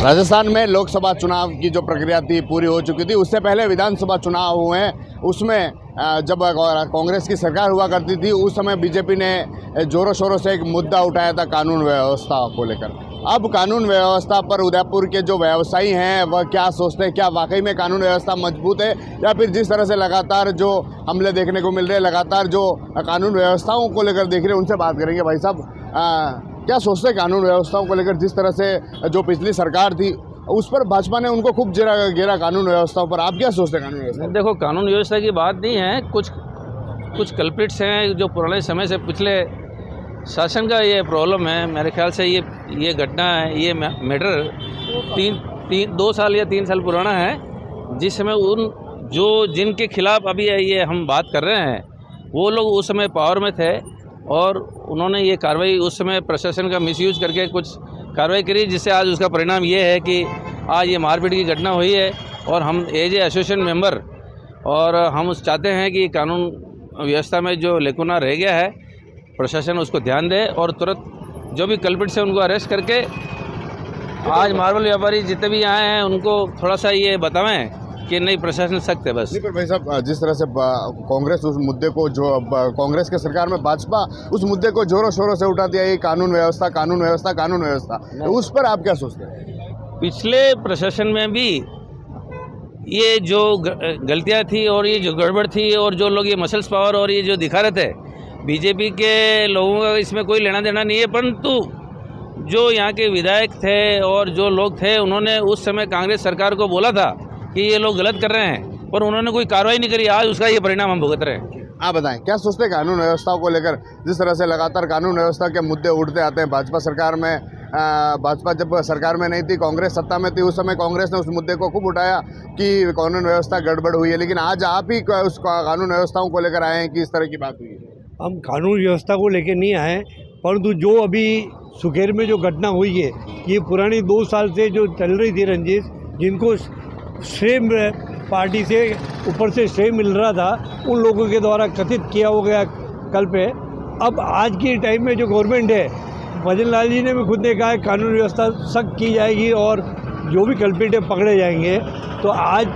राजस्थान में लोकसभा चुनाव की जो प्रक्रिया थी पूरी हो चुकी थी। उससे पहले विधानसभा चुनाव हुए हैं। उसमें जब कांग्रेस की सरकार हुआ करती थी उस समय बीजेपी ने जोरों शोरों से एक मुद्दा उठाया था कानून व्यवस्था को लेकर। अब कानून व्यवस्था पर उदयपुर के जो व्यवसायी हैं वह क्या सोचते हैं, क्या वाकई में कानून व्यवस्था मजबूत है या फिर जिस तरह से लगातार जो हमले देखने को मिल रहे हैं, लगातार जो कानून व्यवस्थाओं को लेकर देख रहे हैं, उनसे बात करेंगे। भाई साहब, क्या सोचते हैं कानून व्यवस्थाओं को लेकर? जिस तरह से जो पिछली सरकार थी उस पर भाजपा ने उनको खूब घेरा कानून व्यवस्थाओं पर, आप क्या सोचते हैं कानून व्यवस्था? देखो, कानून व्यवस्था की बात नहीं है। कुछ कल्प्रिट्स हैं जो पुराने समय से पिछले शासन का ये प्रॉब्लम है। मेरे ख्याल से ये घटना है, ये मैटर 2 साल या 3 साल पुराना है, जिस समय जिनके खिलाफ अभी ये हम बात कर रहे हैं वो लोग उस समय पावर में थे और उन्होंने ये कार्रवाई उस समय प्रशासन का मिसयूज करके कुछ कार्रवाई करी, जिससे आज उसका परिणाम ये है कि आज ये मारपीट की घटना हुई है। और हम एज ए एसोसिएशन मेंबर और हम चाहते हैं कि कानून व्यवस्था में जो लेकुना रह गया है प्रशासन उसको ध्यान दे और तुरंत जो भी कल्प्रिट्स हैं उनको अरेस्ट करके आज मार्बल व्यापारी जितने भी आए हैं उनको थोड़ा सा ये बतावें कि नहीं, प्रशासन सख्त है बस। नहीं, पर भाई साहब, जिस तरह से कांग्रेस उस मुद्दे को कांग्रेस के सरकार में भाजपा उस मुद्दे को जोरों शोरों से उठाती है, ये कानून व्यवस्था, उस पर आप क्या सोचते हैं? पिछले प्रशासन में भी ये जो गलतियां थी और ये जो गड़बड़ थी और जो लोग ये मसल्स पावर और ये जो दिखा रहे थे, बीजेपी के लोगों का इसमें कोई लेना देना नहीं है। परंतु जो यहाँ के विधायक थे और जो लोग थे उन्होंने उस समय कांग्रेस सरकार को बोला था कि ये लोग गलत कर रहे हैं, पर उन्होंने कोई कार्रवाई नहीं करी। आज उसका ये परिणाम हम भुगत रहे हैं। आप बताएं, क्या सोचते हैं कानून व्यवस्था को लेकर? जिस तरह से लगातार कानून व्यवस्था के मुद्दे उठते आते हैं भाजपा सरकार में, भाजपा जब सरकार में नहीं थी, कांग्रेस सत्ता में थी, उस समय कांग्रेस ने उस मुद्दे को खूब उठाया कि कानून व्यवस्था गड़बड़ हुई है, लेकिन आज आप ही उस कानून व्यवस्थाओं को लेकर आए हैं कि इस तरह की बात हुई है। हम कानून व्यवस्था को लेकर नहीं आए, परंतु जो अभी सुखेर में जो घटना हुई है, ये पुरानी 2 साल से जो चल रही थी रंजिश, जिनको श्रेय पार्टी से ऊपर से श्रेय मिल रहा था, उन लोगों के द्वारा कथित किया हो गया कल पे। अब आज के टाइम में जो गवर्नमेंट है, भजन लाल जी ने भी खुद ने कहा है कानून व्यवस्था सख्त की जाएगी और जो भी कल्प्रिट है पकड़े जाएंगे। तो आज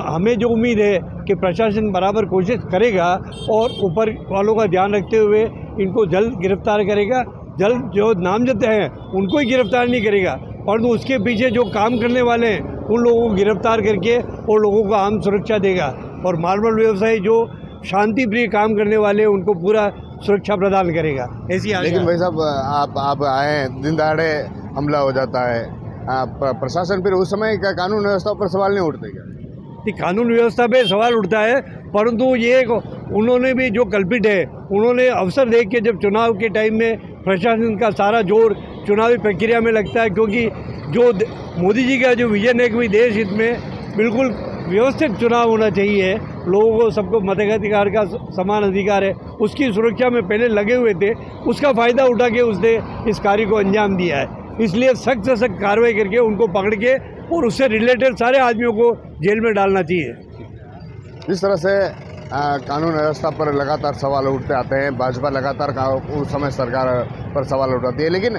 हमें जो उम्मीद है कि प्रशासन बराबर कोशिश करेगा और ऊपर वालों का ध्यान रखते हुए इनको जल्द गिरफ्तार करेगा। जल्द जो नामजद हैं उनको ही गिरफ्तार नहीं करेगा, परंतु उसके पीछे जो काम करने वाले हैं उन लोगों को गिरफ्तार करके और लोगों को आम सुरक्षा देगा। और मार्बल व्यवसायी जो शांति प्रिय काम करने वाले हैं उनको पूरा सुरक्षा प्रदान करेगा, ऐसी आशा। लेकिन भाई साहब, आप आए, दिन दहाड़े हमला हो जाता है, प्रशासन फिर उस समय क्या कानून व्यवस्था पर सवाल नहीं उठते क्या? कानून व्यवस्था पे सवाल उठता है, परंतु ये उन्होंने भी जो कल्पित है उन्होंने अवसर देख के जब चुनाव के टाइम में प्रशासन का सारा जोर चुनावी प्रक्रिया में लगता है, क्योंकि जो मोदी जी का जो विजन है कि देश हित में बिल्कुल व्यवस्थित चुनाव होना चाहिए, लोगों को सबको मताधिकार का समान अधिकार है, उसकी सुरक्षा में पहले लगे हुए थे। उसका फ़ायदा उठा के उसने इस कार्य को अंजाम दिया है। इसलिए सख्त से सख्त कार्रवाई करके उनको पकड़ के और उससे रिलेटेड सारे आदमियों को जेल में डालना चाहिए। जिस तरह से कानून व्यवस्था पर लगातार सवाल उठते आते हैं, भाजपा लगातार उस समय सरकार पर सवाल उठाती है, लेकिन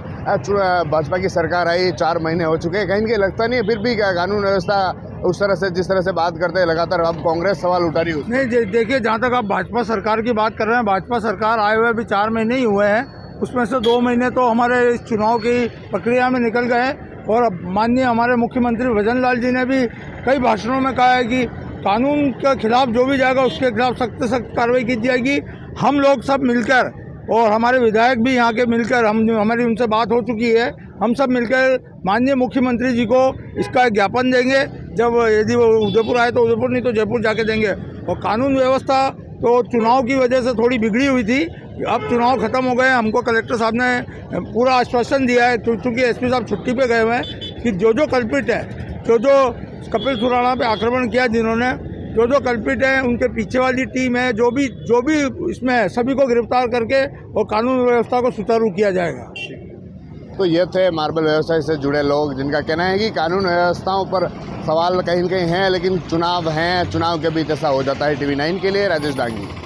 भाजपा की सरकार आई 4 महीने हो चुके हैं, कहीं लगता नहीं है फिर भी कानून व्यवस्था उस तरह से जिस तरह से बात करते हैं लगातार अब कांग्रेस सवाल उठा रही है। नहीं, देखिए, जहाँ तक आप भाजपा सरकार की बात कर रहे हैं, भाजपा सरकार आए हुए अभी 4 महीने ही हुए हैं, उसमें से 2 महीने तो हमारे इस चुनाव की प्रक्रिया में निकल गए। और माननीय हमारे मुख्यमंत्री भजन लाल जी ने भी कई भाषणों में कहा है कि कानून के खिलाफ जो भी जाएगा उसके खिलाफ सख्त से सख्त कार्रवाई की जाएगी। हम लोग सब मिलकर और हमारे विधायक भी यहाँ के मिलकर, हमारी उनसे बात हो चुकी है, हम सब मिलकर माननीय मुख्यमंत्री जी को इसका ज्ञापन देंगे। जब यदि वो उदयपुर आए तो उदयपुर, नहीं तो जयपुर जाके देंगे। और कानून व्यवस्था तो चुनाव की वजह से थोड़ी बिगड़ी हुई थी, अब चुनाव खत्म हो गए। हमको कलेक्टर साहब ने पूरा आश्वासन दिया है, क्योंकि एसपी साहब छुट्टी पे गए हुए हैं, कि जो कल्प्रिट है, जो कपिल सुराणा पे आक्रमण किया जिन्होंने, जो कल्प्रिट है, उनके पीछे वाली टीम है, जो भी इसमें है, सभी को गिरफ्तार करके और कानून व्यवस्था को सुचारू किया जाएगा। तो ये थे मार्बल व्यवसाय से जुड़े लोग, जिनका कहना है कि कानून व्यवस्थाओं पर सवाल कहीं न कहीं हैं, लेकिन चुनाव हैं, चुनाव के बीच ऐसा हो जाता है। TV9 के लिए राजेश डांगी।